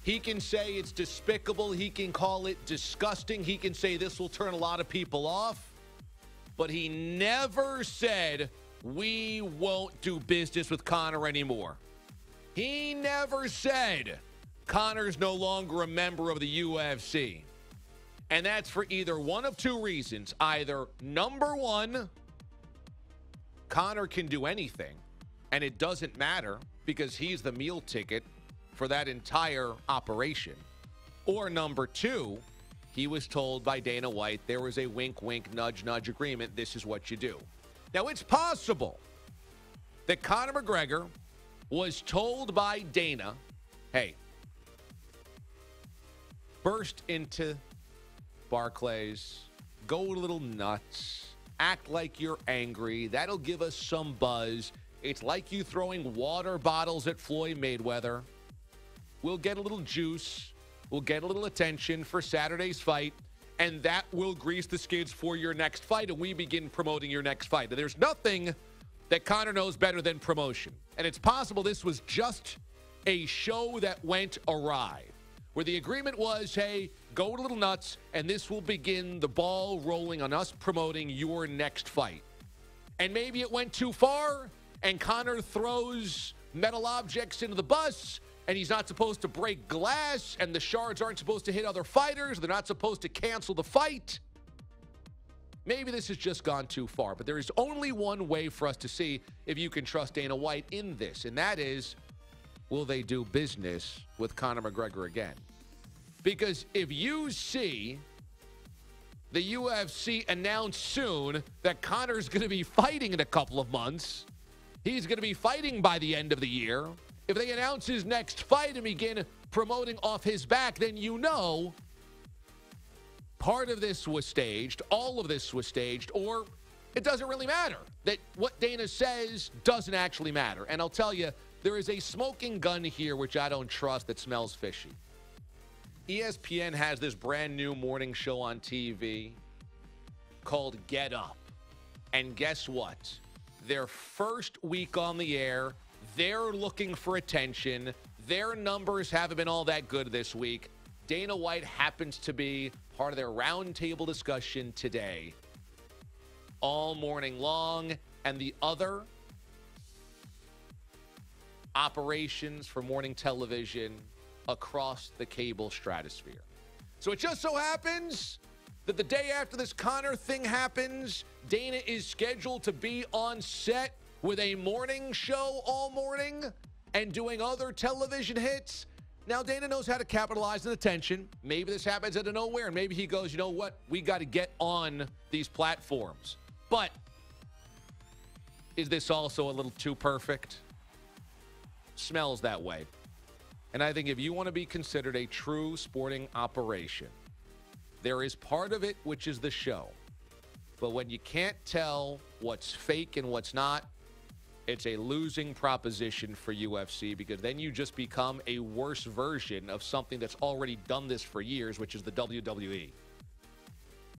He can say it's despicable. He can call it disgusting. He can say this will turn a lot of people off. But he never said, we won't do business with Conor anymore. He never said Conor's no longer a member of the UFC. And that's for either one of two reasons. Either, number one, Conor can do anything, and it doesn't matter because he's the meal ticket for that entire operation. Or number two, he was told by Dana White there was a wink, wink, nudge, nudge agreement. This is what you do. Now, it's possible that Conor McGregor was told by Dana, hey, burst into Barclays, go a little nuts, act like you're angry. That'll give us some buzz. It's like you throwing water bottles at Floyd Mayweather. We'll get a little juice. We'll get a little attention for Saturday's fight, and that will grease the skids for your next fight, and we begin promoting your next fight. There's nothing that Conor knows better than promotion, and it's possible this was just a show that went awry, where the agreement was, hey, go a little nuts, and this will begin the ball rolling on us promoting your next fight. And maybe it went too far, and Conor throws metal objects into the bus, and he's not supposed to break glass, and the shards aren't supposed to hit other fighters. They're not supposed to cancel the fight. Maybe this has just gone too far, but there is only one way for us to see if you can trust Dana White in this, and that is, will they do business with Conor McGregor again? Because if you see the UFC announce soon that Conor's going to be fighting in a couple of months, he's going to be fighting by the end of the year. If they announce his next fight and begin promoting off his back, then you know part of this was staged, all of this was staged, or it doesn't really matter. That what Dana says doesn't actually matter. And I'll tell you, there is a smoking gun here which I don't trust that smells fishy. ESPN has this brand new morning show on TV called Get Up. And guess what? Their first week on the air, they're looking for attention. Their numbers haven't been all that good this week. Dana White happens to be part of their roundtable discussion today, all morning long. And the other operations for morning television across the cable stratosphere. So it just so happens that the day after this Conor thing happens, Dana is scheduled to be on set with a morning show all morning and doing other television hits. Now, Dana knows how to capitalize on attention. Maybe this happens out of nowhere, and maybe he goes, you know what? We got to get on these platforms. But is this also a little too perfect? Smells that way. And I think if you want to be considered a true sporting operation, there is part of it which is the show. But when you can't tell what's fake and what's not, it's a losing proposition for UFC, because then you just become a worse version of something that's already done this for years, which is the WWE.